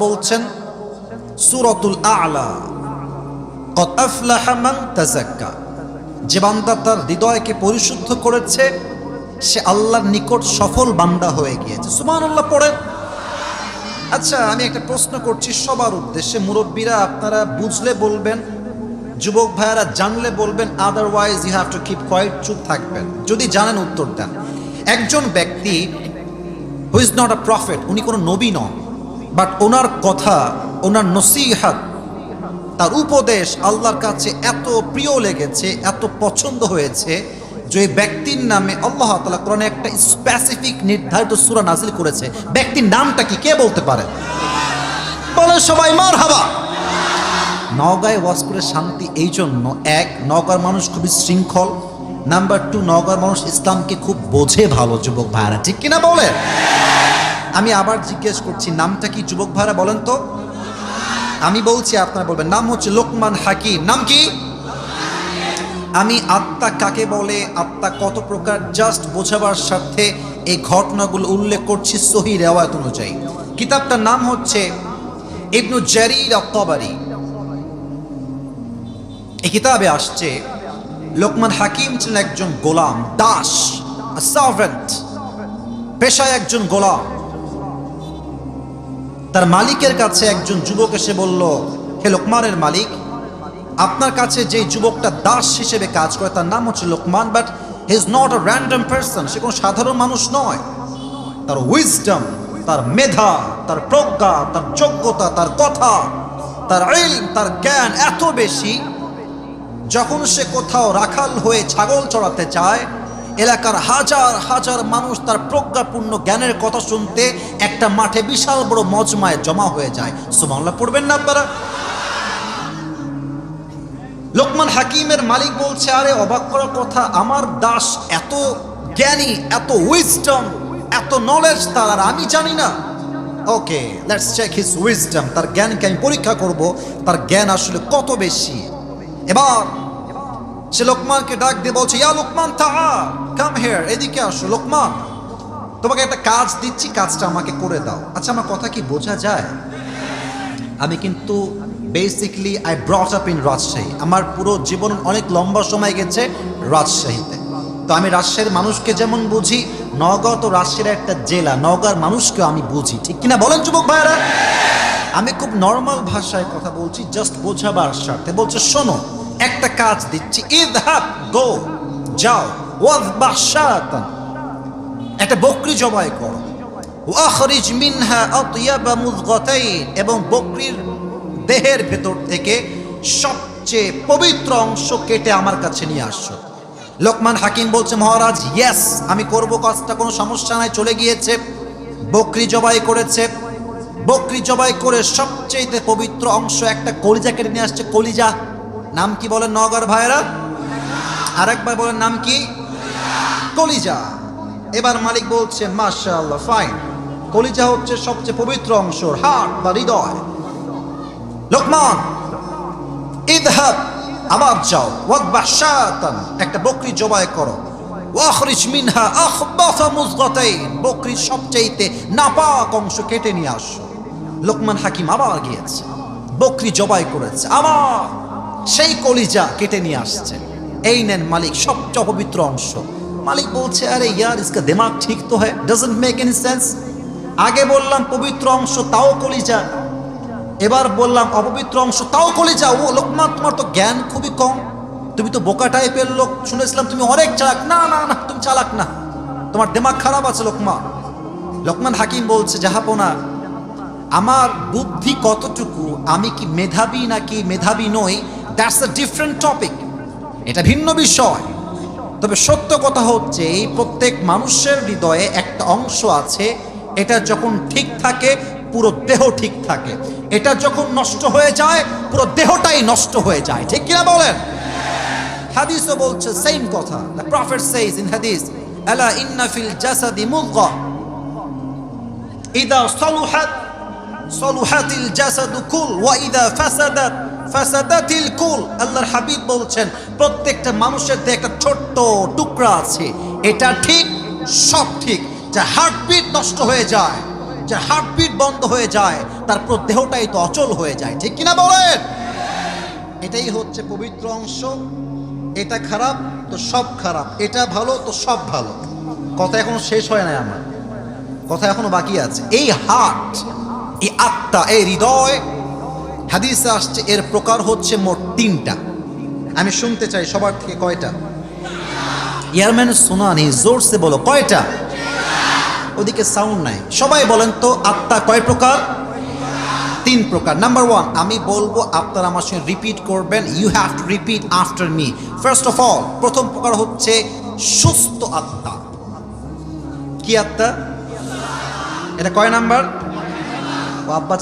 বলছেন সূরাতুল আ'লা, ক্বাদ আফলাহা মান তাযাক্কা, যে বান্দা তার হৃদয়কে পরিশুদ্ধ করেছে সে আল্লাহর নিকট সফল বান্দা হয়ে গিয়েছে। সুবহানাল্লাহ পড়েন। আচ্ছা, আমি একটা প্রশ্ন করছি সবার উদ্দেশ্যে, মুরব্বীরা আপনারা বুঝলে বলবেন, যুবক ভাইয়ারা জানলে বলবেন, otherwise you have to keep quiet, চুপ থাকবেন। যদি জানেন উত্তর দেন। একজন ব্যক্তি who is not a prophet, উনি কোনো নবী নন, বাট ওনার কথা, ওনার নসিহত, তার উপদেশ আল্লাহর কাছে এত প্রিয় লেগেছে, এত পছন্দ হয়েছে যে ব্যক্তির নামে আল্লাহ তাআলা কোরআনে একটা স্পেসিফিক নির্ধারিত সূরা নাজিল করেছে। ব্যক্তির নামটা কি কে বলতে পারে? বলেন সবাই মারহাবা। নওগাঁয় ওয়াজ করে শান্তি এই জন্য, এক, নওগাঁর মানুষ খুবই শৃঙ্খল, নাম্বার টু, নওগাঁর মানুষ ইসলামকে খুব বোঝে ভালো। যুবক ভাইরা ঠিক কিনা বলেন? আমি আবার জিজ্ঞেস করছি, নামটা কি যুবক ভাইরা বলেন তো? আমি বলছি, আপনারা বলবেন। নাম হচ্ছে লোকমান হাকিম। নাম কি? আমি আত্মা কাকে বলে, আত্মা কত প্রকার, জাস্ট বোঝাবার স্বার্থে এই ঘটনাগুলো উল্লেখ করছি সহিহ রিওয়ায়াত অনুযায়ী। কিতাবটার নাম হচ্ছে ইবনু জারীর আত-তাবারী। এই কিতাবে আসছে লোকমান হাকিম ছিলেন একজন গোলাম, দাস, সার্ভেন্ট, পেশায় একজন গোলাম। তার মালিকের কাছে একজন যুবক এসে বলল, হে লোকমানের মালিক, আপনার কাছে যে যুবকটা দাস হিসেবে কাজ করে তার নাম হচ্ছে Lokman, but he is not a random person, সে কোনো সাধারণ মানুষ নয়। তার উইজডম, তার মেধা, তার প্রজ্ঞা, তার যোগ্যতা, তার কথা, তার ইলম, তার জ্ঞান এত বেশি, যখন সে কোথাও রাখাল হয়ে ছাগল চড়াতে চায়, এলাকার হাজার হাজার মানুষ তার প্রজ্ঞাপূর্ণ জ্ঞানের কথা শুনতে একটা মাঠে বিশাল বড় মজমায় জমা হয়ে যায়। সুবহানাল্লাহ পড়বেন না আপনারা? লোকমান হাকিমের মালিক বলছে, আরে অবাক করার কথা, আমার দাস এত জ্ঞানী, এত উইজডম, এত নলেজ তার, আর আমি জানি না। ওকে, লেটস চেক হিজ উইজডম, তার জ্ঞানকে আমি পরীক্ষা করব, তার জ্ঞান আসলে কত বেশি। এবার সে লোকমানকে ডাক দিয়ে বলছে, ইয়া লোকমান তাআল, কাম হিয়ার, এদিকে আসো। লোকমান, তোমাকে একটা কাজ দিচ্ছি, কাজটা আমাকে করে দাও। আচ্ছা, আমার কথা কি বোঝা যায়? আমি কিন্তু basically I brought up in Rajshahi. আমার পুরো জীবন অনেক লম্বা সময় গেছে রাজশাহীতে। তো আমি রাজশাহীর মানুষকে যেমন বুঝি, নওগাঁ তো রাজশাহীর একটা জেলা, নওগাঁর মানুষকেও আমি বুঝি, ঠিক কিনা বলেন যুবক ভাইরা? আমি খুব নর্মাল ভাষায় কথা বলছি, জাস্ট বোঝাবার স্বার্থে। বলছে, শোনো, একটা কাজ দিচ্ছি, ইযহাব, গো, যাও, ওয়াযবাহ শাতান, একটা বকরি জবাই করো, ওয়াখরিজ মিনহা আতয়াবা মুযগাতাইন, এবং বকরির দেহের ভেতর থেকে সবচেয়ে পবিত্র অংশ কেটে আমার কাছে নিয়ে আসছো। লোকমান হাকিম বলছে, মহারাজ ইয়েস, আমি করব কাজটা, কোনো সমস্যা নাই। চলে গিয়েছে, বকরি জবাই করেছে। বকরি জবাই করে সবচেয়ে পবিত্র অংশ একটা কলিজা কেটে নিয়ে আসছে। কলিজা, নাম কি বলেন নওগাঁর ভাইরা? আরেকবার বলেন, নাম কি? কলিজা। এবার মালিক বলছে, মাশাআল্লাহ, ফাইন, কলিজা হচ্ছে সবচেয়ে পবিত্র অংশ, হার্ট বা হৃদয়। লোকমান, ইযহাব, আবার যাও, ওয়াযবাহ শাতান, একটা বকরি জবাই করো, ওয়াখরিজ মিনহা আখবাথা মুযগাতাইন, বকরির সবচেয়ে নাপাক অংশ কেটে নিয়ে আসো। লোকমান হাকিম আবার গিয়েছে, বকরি জবাই করেছে, আবার সেই কলিজা কেটে নিয়ে আসছে। এই নেন মালিক, সবচেয়ে পবিত্র অংশ। মালিক বলছে, আরে ইয়ার, ইসকা দিমাগ ঠিক তো হ্যায়, ডাজন্ট মেক এনি সেন্স। আগে বললাম পবিত্র অংশ, তাও কলিজা, এবার বললাম অপবিত্র অংশ, তাও কলিজা। ও লোকমান, তোমার তো জ্ঞান খুবই কম, তুমি তো বোকা টাইপের লোক, শুনেছিলাম তুমি অনেক চালাক। না না না, তুমি চালাক না, তোমার দিমাগ খারাপ আছে লোকমান। লোকমান হাকিম বলছে, জাহাপনা, আমার বুদ্ধি কতটুকু, আমি কি মেধাবী নাকি মেধাবী নই, দ্যাটস আ ডিফারেন্ট টপিক, এটা ভিন্ন বিষয়। তবে সত্য কথা হচ্ছে, এই প্রত্যেক মানুষের হৃদয়ে একটা অংশ আছে, এটা যখন ঠিক থাকে পুরো দেহ ঠিক থাকে, এটা যখন নষ্ট হয়ে যায় পুরো দেহটাই নষ্ট হয়ে যায়, ঠিক কিনা বলেন? হাদিসও বলছে সেম কথা। দ্য প্রফেট সেজ ইন হাদিস, আলা ইন্না ফিল জাসাদি মুদগা ইদা সালুহাত সালুহাতিল জাসাদু কুল ওয়া ইদা ফাসাদাত ফাসাদাতিল কুল। আল্লাহর হাবিব বলছেন, প্রত্যেকটা মানুষের দেহে একটা ছোট্ট টুকরা আছে, এটা ঠিক, সব ঠিক। যা হার্টবিট নষ্ট হয়ে যায়, যে হার্টবিট বন্ধ হয়ে যায়, তারপর দেহটাই তো অচল হয়ে যায়, ঠিক কিনা বলেন? এটাই হচ্ছে পবিত্র অংশ। এটা খারাপ তো সব খারাপ, এটা ভালো তো সব ভালো। কথা এখনো শেষ হয় নাই, আমার কথা এখনো বাকি আছে। এই হার্ট, এই আত্মা, এই হৃদয়, হাদিসে আসছে এর প্রকার হচ্ছে মোট 3টা। আমি শুনতে চাই সবার থেকে কয়টা? ইয়ারম্যান সুনানি জোরসে বলো কয়টা? ওদিকে সাউন্ড নাই, সবাই বলেন তো আত্মা কয় প্রকার? 3 প্রকার। নাম্বার 1 আমি বলবো, আপনারা আমার সঙ্গে রিপিট করবেন। You have to repeat after me. First of all, প্রথম প্রকার হচ্ছে সুস্থ আত্মা। কি আত্মা? এটা কয় নাম্বার? আব্বা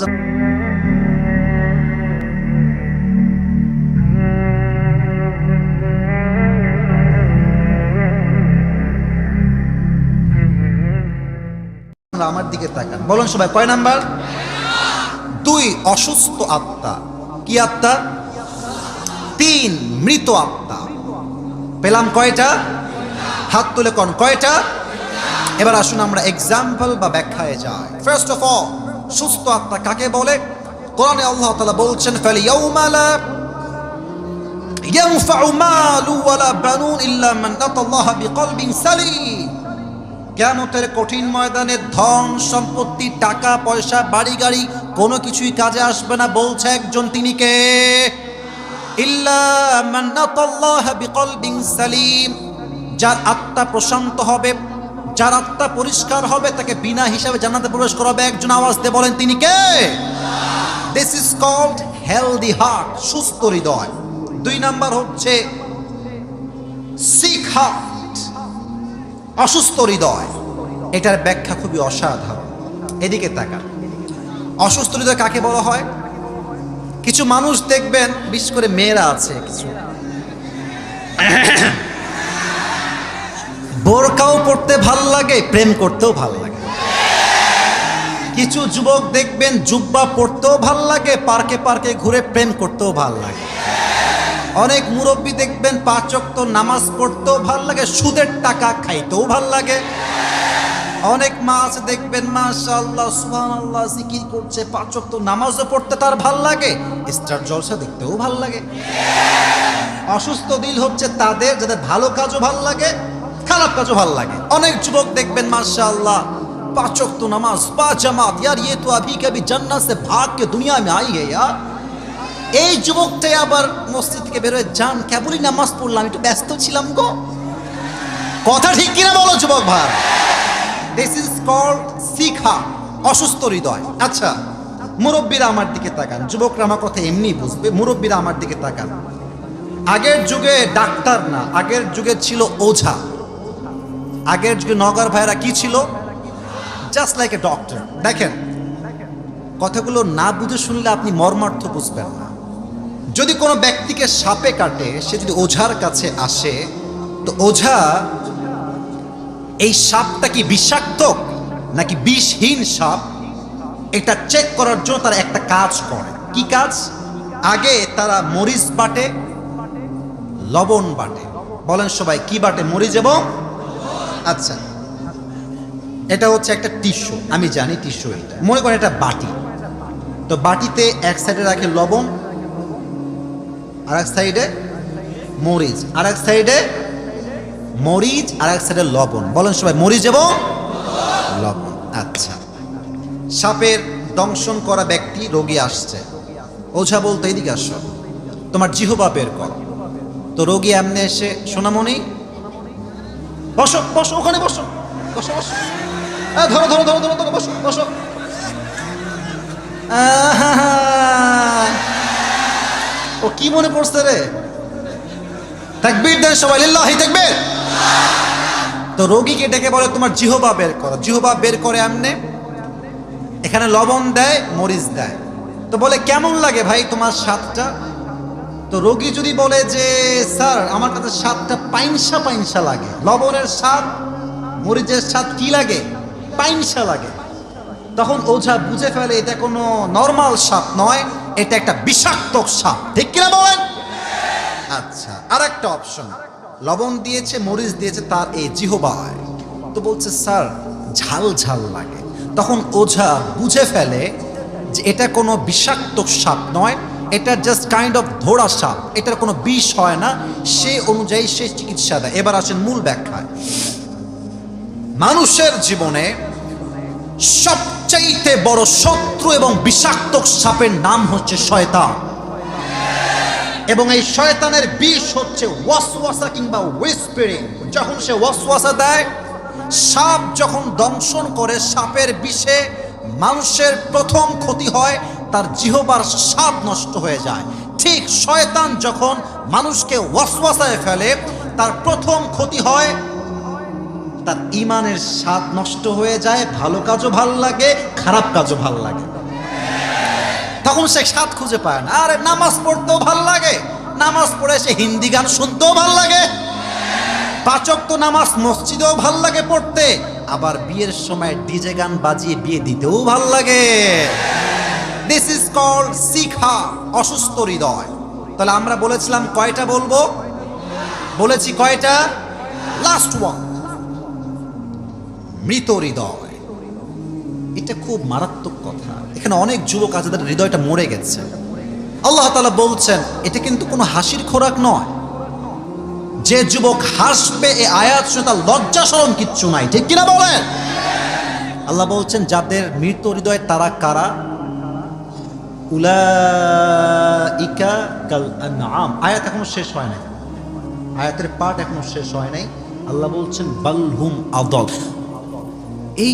আমার দিকে তাকান, বলুন সবাই কয় নাম্বার? 2 অসুস্থ আত্মা। কি আত্মা? 3 মৃত আত্মা। পেলাম কয়টা? হাত তুলে কোন কয়টা? এবার আসুন আমরা এক্সাম্পল বা ব্যাখ্যায় যাই। ফার্স্ট অফ অল, সুস্থ আত্মা কাকে বলে? কোরআনে আল্লাহ তাআলা বলছেন, ফালিয়াউমা লা ইয়ানফাউ মালু ওয়ালা বানুন ইল্লা মান আতাল্লাহা বিকলবিন সালিম। কিয়ামতের কঠিন ময়দানে ধন সম্পত্তি, টাকা পয়সা, বাড়ি গাড়ি কোনো কিছুই কাজে আসবে না, বলছে একজন, তিনি কে? ইল্লা মান আতাল্লাহা বিকলবিন সালিম। যার আত্মা প্রশান্ত হবে, যার আত্মা পরিষ্কার হবে, তাকে বিনা হিসাবে জান্নাতে প্রবেশ করাবে একজন। আওয়াজ দিয়ে বলেন তিনি কে? This is called healthy heart, সুস্থ হৃদয়। 2 নাম্বার হচ্ছে সিক হার্ট, অসুস্থ হৃদয়। এটার ব্যাখ্যা খুবই অসাধারণ। এদিকে তাকান, অসুস্থ হৃদয় কাকে বলা হয়? কিছু মানুষ দেখবেন, বিশেষ করে মেয়েরা আছে কিছু, বোরকাও পড়তে ভাল লাগে, প্রেম করতেও ভাল লাগে। কিছু যুবক দেখবেন জুব্বা পড়তেও ভাল লাগে, পার্কে পার্কে ঘুরে প্রেম করতেও ভাল লাগে। অনেক মুরব্বী দেখবেন 5 ওয়াক্ত নামাজ পড়তেও ভাল লাগে, সুদের টাকা খাইতেও ভাল লাগে। অনেক মা আছে দেখবেন, মাশাআল্লাহ সুবহানাল্লাহ জিকির করছে, 5 ওয়াক্ত নামাজও পড়তে তার ভাল লাগে, স্টার জলসা দেখতেও ভাল লাগে। অসুস্থ দিল হচ্ছে তাদের যাদের ভালো কাজও ভাল লাগে, খারাপ কাজও ভাল লাগে। অনেক যুবক দেখবেন মাশাআল্লাহ 5 ওয়াক্ত নামাজ, 5 জামাত, यार ये तो अभी कभी जन्नत से भाग के दुनिया में आई है यार। এই যুবকটাই আবার মসজিদ থেকে বের হয়ে, যান কেবলই নামাজ পড়লাম, একটু ব্যস্ত ছিলাম গো। কথা ঠিক কিনা বলো যুবক ভাই? দিস ইজ কল্ড শিখা, অসুস্থ হৃদয়। আচ্ছা, মুরব্বীরা আমার দিকে তাকান, যুবকরা আমার কথা এমনি বুঝবে। মুরব্বীরা আমার দিকে তাকান। আগের যুগে ডাক্তার না, আগের যুগে ছিল ওঝা। আগের যুগে নগর ভাইরা কি ছিল? Just like a doctor. দেখেন, কথাগুলো না বুঝে শুনলে আপনি মর্মার্থ বুঝবেন না। যদি কোনো ব্যক্তিকে সাপে কাটে, সে যদি ওঝার কাছে আসে, তো ওঝা এই সাপটা কি বিষাক্ত নাকি বিষহীন সাপ, এটা চেক করার জন্য তারা একটা কাজ করে। কি কাজ? আগে তারা মরিচ বাটে, লবণ বাটে। বলেন সবাই কি বাটে? মরিচ এবং, আচ্ছা এটা হচ্ছে একটা টিস্যু, আমি জানি টিস্যু। এটা মনে করেন এটা বাটি, তো বাটিতে এক সাইডে রাখে লবণ, আর এক সাইডে মরিচ, আর এক সাইডে মরিচ, আর এক সাইডে লবণ। বলেন সবাই মরিচ এবং লবণ। আচ্ছা, সাপের দংশন করা ব্যক্তি, রোগী আসছে, ওঝা বলতো এদিকে আসো, তোমার জিহ্বা বের করো। তো রোগী এমনি এসে, সোনামণি বসো বসো, ওখানে বসো, বসো বসো, ধরো ধরো ধরো ধরো ধরো, বসো বসো। ও কি মনে পড়ছে রে? তাকবীর দেন সবাই, লিল্লাহি তাকবীর। তো রোগীকে ডেকে বলে তোমার জিহ্বা বের করো। জিহ্বা বের করে এমনে, এখানে লবণ দেয়, মরিচ দেয়। তো বলে কেমন লাগে ভাই তোমার স্বাদটা? তো রোগী যদি বলে যে স্যার আমার কাছে স্বাদটা পাইনসা পাইনসা লাগে, লবণের স্বাদ মরিচের স্বাদ কি লাগে? পাইনসা লাগে। তখন ওঝা বুঝে ফেলে এটা কোনো নরমাল সাপ নয়, এটা একটা বিষাক্ত সাপ। ঠিক কিনা বলেন? আচ্ছা, আর একটা অপশন, লবণ দিয়েছে, মরিচ দিয়েছে তার এই জিহ্বায়, তো বলছে স্যার ঝাল ঝাল লাগে। তখন ওঝা বুঝে ফেলে যে এটা কোনো বিষাক্ত সাপ নয়, এটা জাস্ট কাইন্ড অফ ধোড়া সাপ, এটার কোনো বিষ হয় না, সে অনুযায়ী সে চিকিৎসা দেয়। এবার আসেন মূল ব্যাখ্যায়। মানুষের জীবনে সবচাইতে বড় শত্রু এবং বিষাক্ত সাপের নাম হচ্ছে শয়তান, এবং এই শয়তানের বিষ হচ্ছে ওয়াসওয়াসা কিংবা হুইসপারিং। যখন সে ওয়াসওয়াসা দেয়, সাপ যখন দংশন করে, সাপের বিষে মানুষের প্রথম ক্ষতি হয়, তার জিহ্বার স্বাদ নষ্ট হয়ে যায়। ঠিক শয়তান যখন মানুষকে ওয়াসওয়াসায় ফেলে, তার প্রথম ক্ষতি হয়, তার ঈমানের স্বাদ নষ্ট হয়ে যায়, ভালো কাজও ভাল লাগে, খারাপ কাজও ভাল লাগে। তখন সে স্বাদ খুঁজে পায় না। আরে নামাজ পড়তেও ভাল লাগে, নামাজ পড়ে সে হিন্দি গান শুনতেও ভাল লাগে, 5 ওয়াক্ত নামাজ মসজিদেও ভাল লাগে পড়তে, আবার বিয়ের সময় ডিজে গান বাজিয়ে বিয়ে দিতেও ভাল লাগে। দিস ইজ কল্ড শিখা, অসুস্থ হৃদয়। তাহলে আমরা বলেছিলাম কয়টা বলবো? বলেছি কয়টা? লাস্ট ওয়ান, মৃত হৃদয়। এটা খুব মারাত্মক কথা। এখানে অনেক যুবক আছে যাদের হৃদয়টা মরে গেছে। আল্লাহ তাআলা বলছেন এটা কিন্তু কোনো হাসির খোরাক নয়। যে যুবক হাসবে এই আয়াত শুনে তার লজ্জা শরম কিচ্ছু নাই, ঠিক কিনা বলেন? আল্লাহ বলছেন যাদের মৃত হৃদয় তারা কারা? উলাইকা কাল আনআম। আয়াত এখনো শেষ হয় নাই, আয়াতের পাঠ এখনো শেষ হয় নাই। আল্লাহ বলছেন বালহুম আদল। এই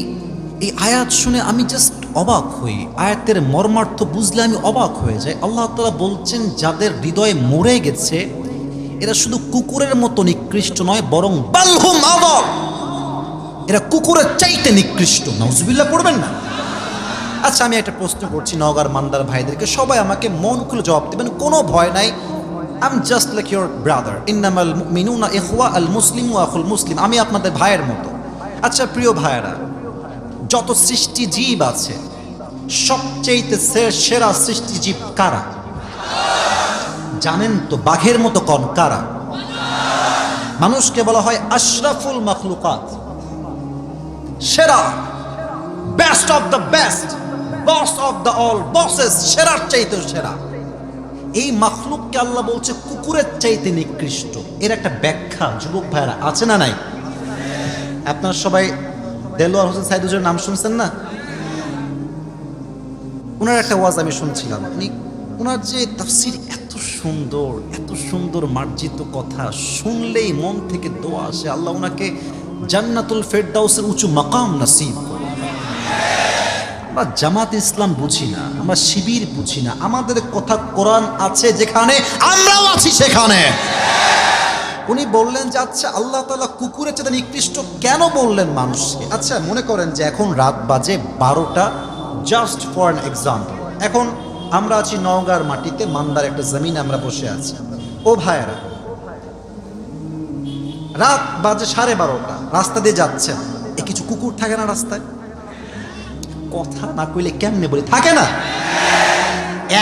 আয়াত শুনে আমি জাস্ট অবাক হই, আয়াতের মর্মার্থ বুঝলে আমি অবাক হয়ে যাই। আল্লাহ তাআলা বলছেন যাদের হৃদয় মরে গেছে এরা শুধু কুকুরের মতো নিকৃষ্ট নয়, বরং বালহুম আদল, এরা কুকুরের চাইতে নিকৃষ্ট। নাউজুবিল্লাহ পড়বেন না? আচ্ছা, আমি একটা প্রশ্ন করছি নওগাঁর মান্দার ভাইদেরকে, সবাই আমাকে মন খুলে জবাব দেবেন, কোনো ভয় নাই। I am just like your brother, ইন্নামাল মুমিনুনা ইখওয়া, আল মুসলিমু আখুল মুসলিম। আমি আপনাদের ভাইয়ের মতো। আচ্ছা প্রিয় ভাইয়েরা, যত সৃষ্টি জীব আছে সবচেয়ে সেরা সৃষ্টি জীব কারা জানেন তো? বাঘের মতো কন কারা? মানুষকে বলা হয় আশরাফুল মাখলুকাত, সেরা, best of the best, boss of the all buses, সেরার চাইতে সেরা। এই মাখলুককে আল্লাহ বলছে কুকুরের চাইতে নিকৃষ্ট। এর একটা ব্যাখ্যা যুবক ভাইরা আছে না নাই? আপনারা সবাই দেলোয়ার হোসেন সাইদ হুজুরের নাম শুনছেন না? ওনার একটা ওয়াজ আমি শুনছিলাম, ওনার যে তাফসীর এত সুন্দর মার্জিত কথা, শুনলেই মন থেকে দোয়া আসে, আল্লাহ ওনাকে জান্নাতুল ফেরদাউসের উঁচু মাকাম নসিব করুন। আমরা জামাত ইসলাম বুঝি না, আমরা শিবির বুঝি না, আমাদের কথা কোরআন আছে যেখানে, আমরাও আছি সেখানে। উনি বললেন যে আচ্ছা আল্লাহ তাআলা কুকুরের চেয়ে নিকৃষ্ট কেন বললেন মানুষকে? আচ্ছা মনে করেন যে এখন রাত বাজে 12টা, জাস্ট ফর অ্যান এক্সাম্পল। এখন আমরা আছি নওগাঁর মাটিতে, মান্দার একটা জমিনে আমরা বসে আছি। ও ভাইয়েরা, রাত বাজে 12:30, রাস্তা দিয়ে যাচ্ছেন, কিছু কুকুর থাকে না রাস্তায়? কথা না কইলে কেমনে বলি, থাকে না?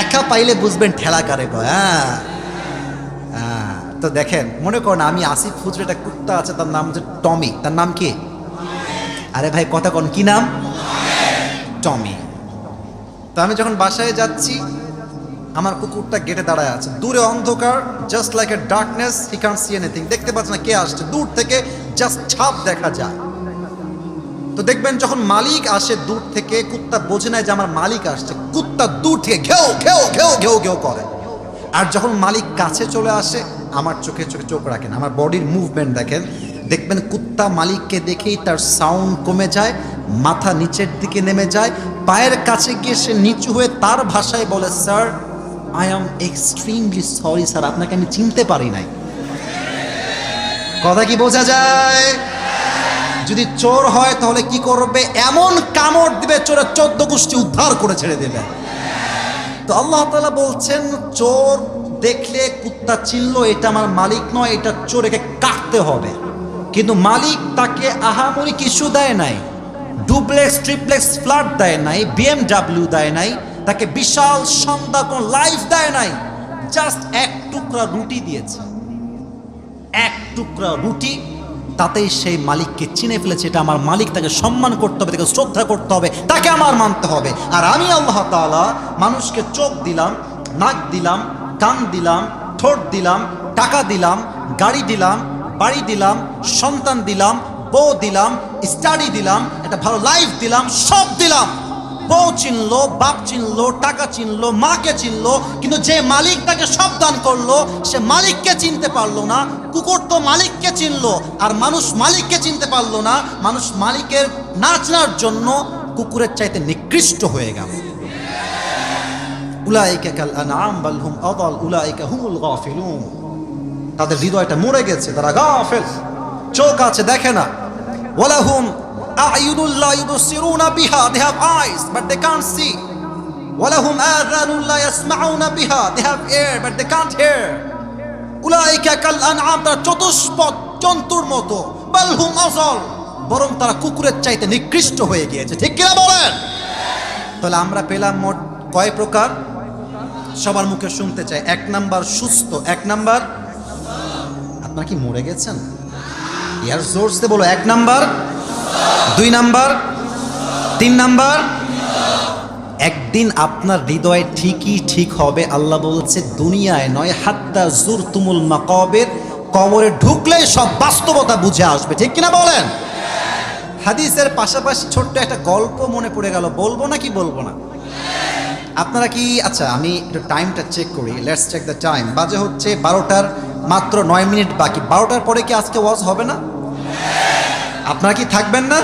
একা পাইলে বুঝবেন ঠেলা কারে কয়। তো দেখেন, মনে করেন আমি আসিফ হুজুরের একটা কুত্তা আছে, তার নাম হচ্ছে টমি। তার নাম কি? আরে ভাই কথা কন, কি নাম? টমি। তো আমি যখন বাসায় যাচ্ছি, আমার কুকুরটা গেটে দাঁড়ায় আছে, দূরে অন্ধকার, just like a darkness, he can't see anything, দেখতে পাচ্ছে না কে আসছে, দূর থেকে জাস্ট ছাপ দেখা যায়। তো দেখবেন যখন মালিক আসে দূর থেকে, কুত্তা বোঝে না যে আমার মালিক আসছে, কুত্তা দূর থেকে ঘেউ ঘেউ ঘেউ ঘেউ ঘেউ করে। আর যখন মালিক কাছে চলে আসে, আমার চোখে চোখ রাখেন, আমার বডির মুভমেন্ট দেখেন, দেখবেন কুত্তা মালিককে দেখেই তার সাউন্ড কমে যায়, মাথা নিচের দিকে নেমে যায়, পায়ের কাছে গিয়ে সে নিচু হয়ে তার ভাষায় বলে, sir I am extremely sorry sir, আপনাকে আমি চিনতে পারি নাই। কথা কি বোঝা যায়? যদি চোর হয় তাহলে কি করবে? এমন কামড় দিবে, চোরের 14 গোষ্ঠী উদ্ধার করে ছেড়ে দেবে। তো আল্লাহ তাআলা বলছেন চোর দেখলে কুত্তা চিনল এটা আমার মালিক নয়, এটা চোর, একে কাটতে হবে। কিন্তু মালিক তাকে আহামরি কিছু দেয় নাই, ডুপ্লেক্স ট্রিপ্লেক্স ফ্ল্যাট দেয় নাই, BMW দেয় নাই, তাকে বিশাল শানদার কোন লাইফ দেয় নাই, জাস্ট এক টুকরা রুটি দিয়েছে, এক টুকরা রুটি। তাতেই সেই মালিককে চিনে ফেলেছে, এটা আমার মালিক, তাকে সম্মান করতে হবে, তাকে শ্রদ্ধা করতে হবে, তাকে আমার মানতে হবে। আর আমি আল্লাহ তাআলা মানুষকে চোখ দিলাম, নাক দিলাম, কান দিলাম, ঠোঁট দিলাম, টাকা দিলাম, গাড়ি দিলাম, বাড়ি দিলাম, সন্তান দিলাম, বউ দিলাম, স্টাডি দিলাম, একটা ভালো লাইফ দিলাম, সব দিলাম। বউ চিনলো, বাপ চিনলো, টাকা চিনলো, মাকে চিনলো, কিন্তু যে মালিক তাকে সব দান করলো সে মালিককে চিনতে পারলো না। কুকুর তো মালিককে চিনলো, আর মানুষ মালিককে চিনতে পারলো না। মানুষ মালিকের না চেনার জন্য কুকুরের চাইতে নিকৃষ্ট হয়ে গেল। উলাইকা কাল আনআম বাল হুম আদাল উলাইকা হুমুল গাফিলুন। তাদের হৃদয়টা মরে গেছে, তারা গাফেল, চোখ আছে দেখে না। ওয়ালাহুম আ'য়ুনুল লা ইউবসিরুনা বিহা, they have eyes but they can't see. ওয়ালাহুম আযানুল লা ইয়াসমাউনা বিহা, they have ear but they can't hear. উলাইকা কাল আনআম, তারা চতুষ্পদ জন্তুর মতো, বাল হুম আযাল, বরং তারা কুকুরের চাইতে নিকৃষ্ট হয়ে গিয়েছে। ঠিক কিনা বলেন? তাহলে আমরা পেলাম মোট কয় প্রকার? সবার মুখে শুনতে চাই। এক নাম্বার সুস্থ, এক নাম্বার, আপনারা কি মরে গেছেন? ইয়ার জোরসে বলো। এক নাম্বার, দুই নাম্বার, তিন নাম্বার। একদিন আপনার হৃদয় ঠিকই ঠিক হবে। আল্লাহ বলছে দুনিয়ায় নয়, হাত্তা জুরতুমুল মাকাবির, কবরে ঢুকলেই সব বাস্তবতা বুঝে আসবে। ঠিক কিনা বলেন? হাদিসের পাশাপাশি ছোট্ট একটা গল্প মনে পড়ে গেল, বলবো নাকি বলবো না? আপনারা কি, আচ্ছা আমি একটু টাইমটা চেক করি, লেটস চেক দ্য টাইম। বাজে হচ্ছে 12টার মাত্র 9 মিনিট বাকি। 12টার পরে কি আজকে ওয়াজ হবে না? আপনারা কি থাকবেন না?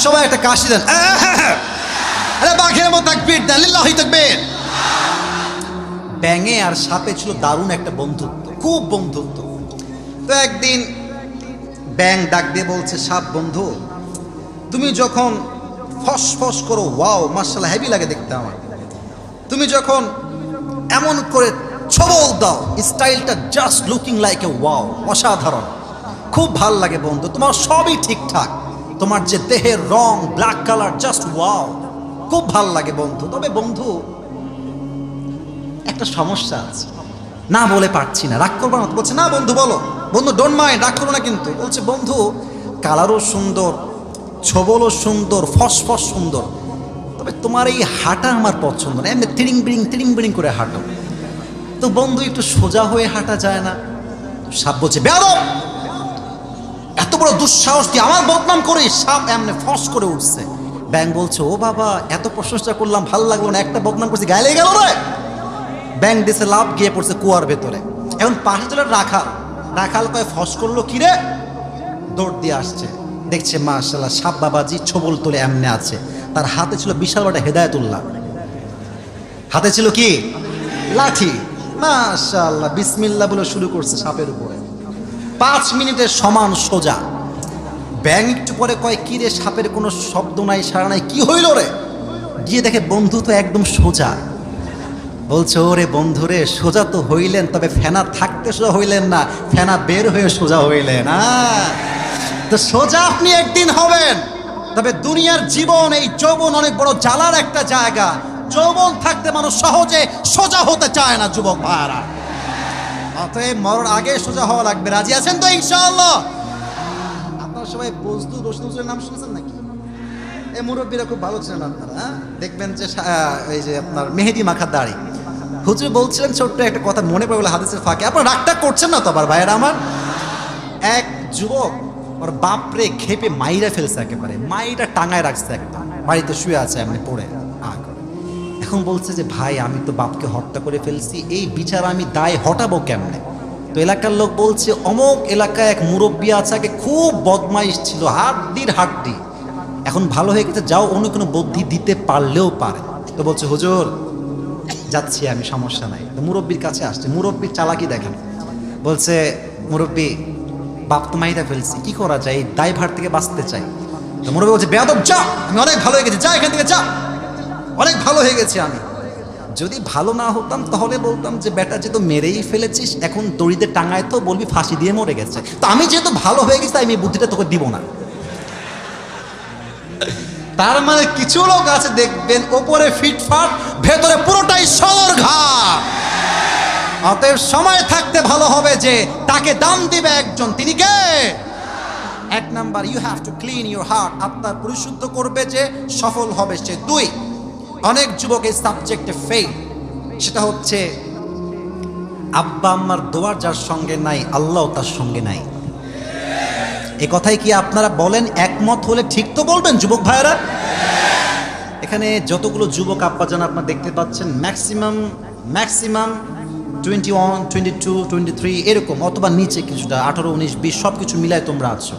সবাই একটা কাশি দেন, আরে বাঘের মতো তাকবীর দেন, লিল্লাহি তাকবীর। ব্যাঙে আর সাপে ছিল দারুণ একটা বন্ধুত্ব, খুব বন্ধুত্ব। তো একদিন ব্যাঙ ডাক দিয়ে বলছে, সাপ বন্ধু, তুমি যখন ফস ফস করো, ওয়াও মাশাআল্লাহ হেভি লাগে দেখতে আমার। তুমি যখন এমন করে ছবল দাও, স্টাইলটা just looking like a wow, অসাধারণ, খুব ভাল লাগে বন্ধু। তোমার সবই ঠিকঠাক, তোমার যে দেহের রং ব্ল্যাক কালার, জাস্ট ওয়াও, খুব ভাল লাগে বন্ধু। তবে বন্ধু একটা সমস্যা আছে, না বলে পারছি না, রাগ করবো না? বলছে না বন্ধু বলো। বন্ধু ডোন্ট মাইন্ড, রাগ করবো না কিন্তু। বলছে বন্ধু কালারও সুন্দর, ছবলও সুন্দর, ফসফস সুন্দর, তবে তোমার এই হাঁটা আমার পছন্দ না, এমনি তিরিং বিড়িং করে হাঁটো। তো বন্ধু একটু সোজা হয়ে হাঁটা যায় না? সাপ বলছে বেয়াদব, এত বড় দুঃসাহস, তুই আমার বদনাম করিস। সাপ এমনি ফস করে উঠছে। ব্যাঙ বলছে ও বাবা, এত প্রশংসা করলাম, ভাল লাগলো না, একটা বদনাম করছি, গায়ে লেগে গেল রে। ব্যাঙ দিছে লাভ, গিয়ে পড়ছে কুয়ার ভেতরে। এখন পাশে চলে রাখাল কয় ফস করলো কিরে, দৌড় দিয়ে আসছে, দেখছে মাশাআল্লাহ সাপ বাবাজি ছবল তুলে এমনি আছে। তার হাতে ছিল বিশাল বড় হেদায়েতুল্লাহ, হাতে ছিল কি? লাঠি। মাশাআল্লাহ বিসমিল্লাহ বলে শুরু করছে সাপের উপরে। 5 মিনিটের সমান সোজা। ব্যাঙ একটু পরে কয় কি রে, সাপের কোনো শব্দ নাই, সাড়া নাই, কি হইল রে? গিয়ে দেখে বন্ধু তো একদম সোজা। বলছে ওরে বন্ধু রে, সোজা তো হইলেন, তবে ফেনা থাকতে সোজা হইলেন না, ফেনা বের হয়ে সোজা হইলেন। তো সোজা আপনি একদিন হবেন, তবে দুনিয়ার জীবন, এই যৌবন অনেক বড় জ্বালার একটা জায়গা। যৌবন থাকতে মানুষ সহজে সোজা হতে চায় না যুবক ভাইরা। অতএব মরণ আগে সোজা হওয়া লাগবে। রাজি আছেন তো ইনশাআল্লাহ? আপনারা সবাই বজলুর রশিদের নাম শুনেছেন নাকি? এই মুরব্বীরা খুব ভালো ছিলেন আপনারা। দেখবেন যে এই যে আপনার মেহেদি মাখা দাড়ি, হুজুর বলছিলেন ছোট্ট একটা কথা মনে পড়ে গেল হাদিসের ফাঁকে। আপনারা রাগটা করছেন না তো আবার ভাইয়েরা আমার? এক যুবক ওর বাপরে খেপে মাইরা ফেলছে, একেবারে মাইরা টাঙায় রাখছে, একটা বাড়িতে শুয়ে আছে এমনি পড়ে। এখন বলছে যে ভাই আমি তো বাপকে হত্যা করে ফেলছি, এই বিচার আমি দায় হটাবো কেমনে? তো এলাকার লোক বলছে অমুক এলাকায় এক মুরব্বী আছে, আগে খুব বদমাইশ ছিল, হাড্ডি, এখন ভালো হয়ে গেছে, যাও অন্য কোনো বুদ্ধি দিতে পারলেও পারে। তো বলছে হুজুর যাচ্ছি আমি, সমস্যা নাই। তো মুরব্বীর কাছে আসছে, মুরব্বীর চালাকি দেখেন। বলছে মুরব্বী বাপ তো মাইরা ফেলছি, কি করা যায়, এই দায়ভার থেকে বাঁচতে চাই। তো মুরব্বী বলছে বেয়াদব যা, আমি অনেক ভালো হয়ে গেছি, যা এখান থেকে যা, অনেক ভালো হয়ে গেছি আমি। যদি ভালো না হতাম তাহলে বলতাম যে বেটা যেহেতু মেরেই ফেলেছিস, এখন দড়িতে টাঙায় তো বলবি ফাঁসি দিয়ে মরে গেছে। তো আমি যেহেতু ভালো হয়ে গেছি, আমি এই বুদ্ধিটা তোকে দিব না। তার মানে কিছু লোক আছে দেখবেন ওপরে ফিটফাট, ভেতরে পুরোটাই সদরঘাট। অতএব সময় থাকতে ভালো হবে যে তাকে দাম দিবে একজন, তিনি কে? এক number, you have to clean your heart, আত্মা পরিশুদ্ধ করবে যে সফল হবে সে। দুই, অনেক যুবক এই সাবজেক্টে ফেল, সেটা হচ্ছে আব্বা আম্মার দোয়া যার সঙ্গে নাই আল্লাহ তার সঙ্গে নাই। এ কথাই কি আপনারা বলেন? একমত হলে ঠিক তো বলবেন যুবক ভাইয়েরা। এখানে যতগুলো যুবক আব্বা জান আপনারা দেখতে পাচ্ছেন, ম্যাক্সিমাম 21, 22, 23 এরকম, অথবা নিচে কিছুটা 18, 19, 20 সব কিছু মিলায় তোমরা আছো।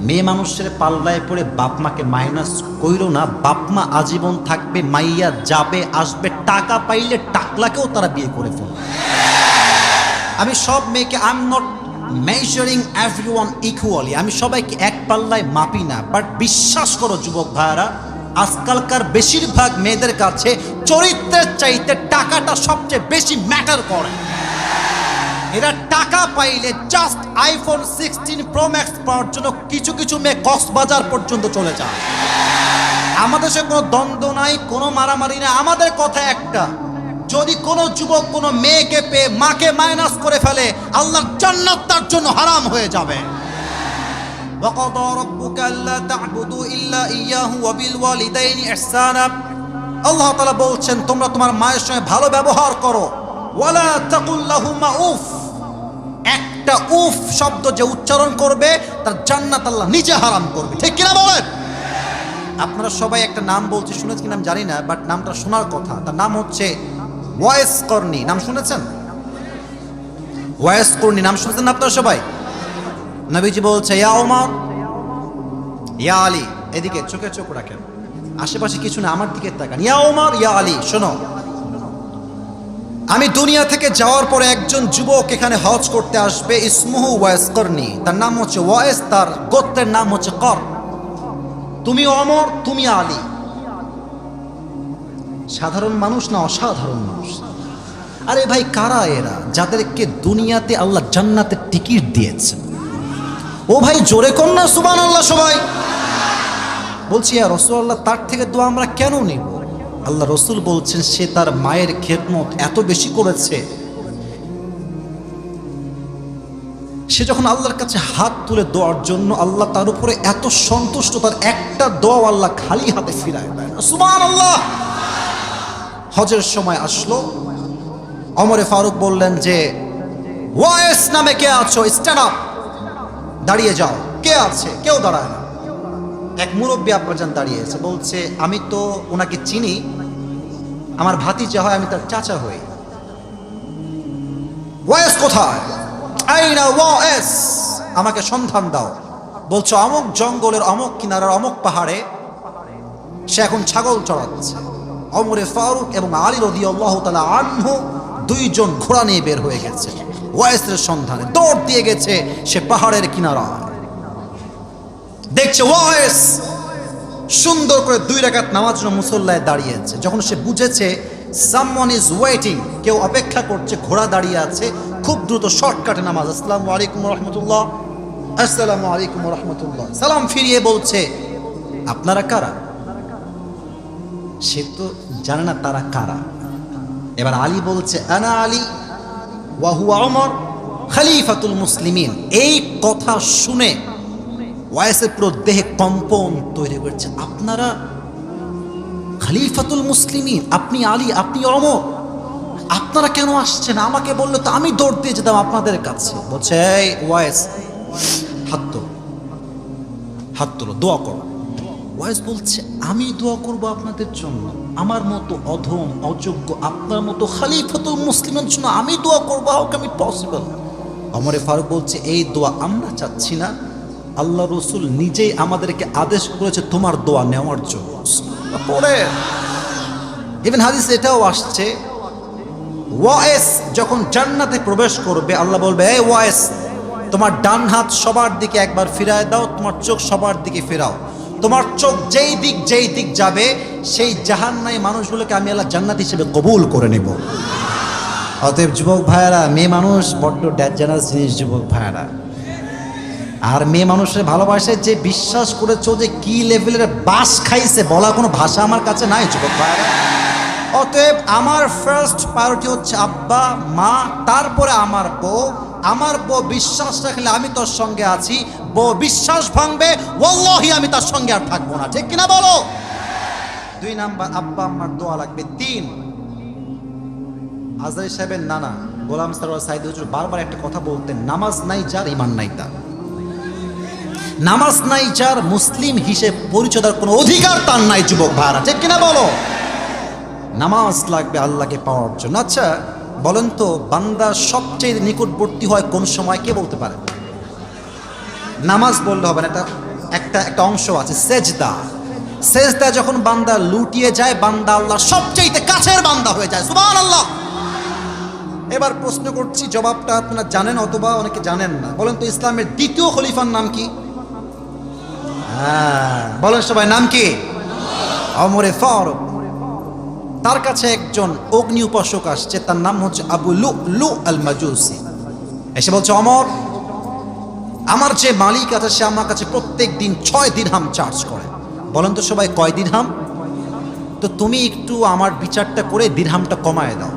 মেয়ে মানুষের পাল্লায় পড়ে বাপ মাকে মাইনাস কইরো না। বাপ মা আজীবন থাকবে, মাইয়া যাবে আসবে, টাকা পাইলে টাকলাকেও তারা বিয়ে করে ফেলবে। আমি সব মেয়েকে, I am not measuring everyone equally, আমি সবাইকে এক পাল্লায় মাপি না, বাট বিশ্বাস করো যুবক ভাইয়ারা, আজকালকার বেশিরভাগ মেয়েদের কাছে চরিত্রের চাইতে টাকাটা সবচেয়ে বেশি ম্যাটার করে। এরা টাকা পাইলে জাস্ট আইফোন 16 প্রো ম্যাক্স পাওয়ার জন্য কিছু কিছু মেয়ে কক্সবাজার পর্যন্ত চলে যায়। আমাদের সঙ্গে কোনো দ্বন্দ্ব নাই, কোনো মারামারি না, আমাদের কথা একটা, যদি কোনো যুবক কোনো মেয়েকে পেয়ে মাকে মাইনাস করে ফেলে, আল্লাহর জান্নাত তার জন্য হারাম হয়ে যাবে। وَقَضَى رَبُّكَ أَلَّا تَعْبُدُوا إِلَّا إِيَّاهُ وَبِالْوَالِدَيْنِ إِحْسَانًا। আল্লাহ তাআলা বলছেন তোমরা তোমার মায়ের সঙ্গে ভালো ব্যবহার করো। ওয়ালা তাকুল লাহুমা উফ, একটা উফ শব্দ যে উচ্চারণ করবে তার জান্নাত আল্লাহ নিজে হারাম করবে। ঠিক কিনা বলেন? আপনারা সবাই একটা নাম বলছি, শুনেছেন কিনা আমি জানি না, বাট নামটা শোনার কথা। তার নাম হচ্ছে ওয়াইস করনি। নাম শুনেছেন? ওয়াইস করনি নাম শুনেছেন আপনারা সবাই? নবীজি বলছে, ইয়া ওমর, ইয়া আলী, এদিকে চোখে চোখ রাখেন, আশেপাশে কিছু না, আমার দিকে তাকান। ইয়া ওমর, ইয়া আলী, শোনো, আমি দুনিয়া থেকে যাওয়ার পরে একজন যুবক এখানে হজ করতে আসবে, ইসমুহু ওয়াইস করনি, তার নাম হচ্ছে ওয়াইস, তার গোত্রের নাম হচ্ছে কর। তুমি ওমর, তুমি আলী। সাধারণ মানুষ না অসাধারণ মানুষ? আরে ভাই, কারা এরা যাদেরকে দুনিয়াতে আল্লাহ জান্নাতের টিকিট দিয়েছে? ও ভাই জোরে কর না সুবহানাল্লাহ সবাই। বলছি ইয়া রাসূলুল্লাহ, তার থেকে দোয়া আমরা কেন নিব? আল্লাহ রসুল বলছেন সে তার মায়ের খেদমত এত বেশি করেছে, সে যখন আল্লাহর কাছে হাত তুলে দোয়ার জন্য আল্লাহ তার উপরে এত সন্তুষ্ট, তার একটা দোয়া আল্লাহ খালি হাতে ফিরায় দেয় না। সুবহানাল্লাহ। হজের সময় আসলো, ওমরে ফারুক বললেন যে ওয়াইস নামে কে আছো, স্ট্যান্ড আপ, দাঁড়িয়ে যাও। কে আছে? কেউ দাঁড়ায় না। এক মুরব্বী আব্বাজান দাঁড়িয়েছে, বলছে আমি তো ওনাকে চিনি, আমার ভাতিজা হয়, আমি তার চাচা হই। ওয়াইস কোথায়? আইনা ওয়াইস, আমাকে সন্ধান দাও। বলছে অমুক জঙ্গলের অমুক কিনারার অমুক পাহাড়ে সে এখন ছাগল চড়াচ্ছে। ওমরে ফারুক এবং আলী রাদিয়াল্লাহু তাআলা আনহু দুইজন ঘোড়া নিয়ে বের হয়ে গেছে ওয়াইসের সন্ধানে, দৌড় দিয়ে গেছে সে পাহাড়ের কিনারায়। দেখছে ওয়াইস সুন্দর করে 2 রাকাত নামাজ জন্য মুসল্লায় দাঁড়িয়েছে। যখন সে বুঝেছে সামওয়ান ইজ ওয়েটিং, কেউ অপেক্ষা করছে, ঘোড়া দাঁড়িয়ে আছে, খুব দ্রুত শর্টকাটে নামাজ, আসসালামু আলাইকুম ওয়া রাহমাতুল্লাহ, আসসালামু আলাইকুম ওয়া রাহমাতুল্লাহ, সালাম ফিরিয়ে বলছে আপনারা কারা? সে তো জানে না তারা কারা। এবার আলী বলছে আনা আলী ওয়া হুয়া ওমর খলিফাতুল মুসলিমিন। এই কথা শুনে ওয়াইসের পুরো দেহে কম্পন তৈরি করছে। আপনারা খলিফাতুল মুসলিমিন, আপনি আলী, আপনি ওমর, আপনারা কেন আসছেন? আমাকে বললে তো আমি দৌড় দিয়ে যেতাম আপনাদের কাছে। বলছে এই ওয়াইস, হাত তোলো, দোয়া করো। ওয়াইস বলছে আমি দোয়া করব আপনাদের জন্য? আমার মতো অধম অযোগ্য, আপনার মতো খলিফাতুল মুসলিমের জন্য আমি দোয়া করবো? How can it possible? ওমরে ফারুক বলছে এই দোয়া আমরা চাচ্ছি না, আল্লাহ রসুল নিজেই আমাদেরকে আদেশ করেছে তোমার দোয়া নেওয়ার জন্য। পরে ইভেন হাদিস এটাও আসছে, ওয়াইস যখন জান্নাতে প্রবেশ করবে আল্লাহ বলবে এই ওয়াইস, তোমার ডান হাত সবার দিকে একবার ফিরায় দাও, তোমার চোখ সবার দিকে ফেরাও। তোমার চোখ যেই দিক যাবে সেই জাহান্নামী মানুষগুলোকে আমি আল্লাহ জান্নাত হিসেবে কবুল করে নেব। অতএব যুবক ভাইয়েরা, মেয়ে মানুষ বড্ড ডেঞ্জারাস জিনিস যুবক ভাইয়েরা। আর মেয়ে মানুষের ভালোবাসে যে বিশ্বাস করেছো যে কি লেভেলের বাস খাইছে বলা কোনো ভাষা আমার কাছে নাই যুবক ভাইয়েরা। অতএব আমার ফার্স্ট প্রায়োরিটি হচ্ছে আব্বা মা, তারপরে আমার বউ। আমার বউ বিশ্বাস রাখলে আমি তোর সঙ্গে আছি, বিশ্বাস ভাঙবে, ওয়াল্লাহি আমি তার সঙ্গে আর থাকবো না। ঠিক কিনা বলো? 2 নাম্বার, আব্বা আম্মার দোয়া লাগবে। 3, আজহারী সাহেবের নানা গোলাম সরওয়ার সাইদি হুজুর বারবার একটা কথা বলতেন, নামাজ নাই যার ঈমান নাই তার। নামাজ নাই যার মুসলিম হিসেবে পরিচয় দেওয়ার কোনো অধিকার তার নাই। যুবক ভাইরা, ঠিক কিনা বলো? নামাজ লাগবে আল্লাহকে পাওয়ার জন্য। আচ্ছা বলেন তো, বান্দা সবচেয়ে নিকটবর্তী হয় কোন সময়, কে বলতে পারে? নামাজ বললে হবে না, একটা অংশ আছে, সেজদা। সেজদা যখন বান্দা লুটিয়ে যায়, বান্দা আল্লাহর সবচেয়ে কাছের বান্দা হয়ে যায়। সুবহানাল্লাহ। এবার প্রশ্ন করছি, জবাবটা আপনারা জানেন অথবা অনেকে জানেন না। বলেন তো, ইসলামের দ্বিতীয় খলিফার নাম কি? হ্যাঁ বলেন সবাই, নাম কি? ওমরে ফারুক। তার কাছে একজন অগ্নি উপাসক আসছে, তার নাম হচ্ছে আবু লুলু আল মাজুসি। এসে বলছে, ওমর, আমার যে মালিক আছে সে আমার কাছে প্রত্যেক দিন 6 দিরহাম চার্জ করে। বলেন তো সবাই, কয় দিরহাম? তো তুমি একটু আমার বিচারটা করে দিরহামটা কমায় দাও।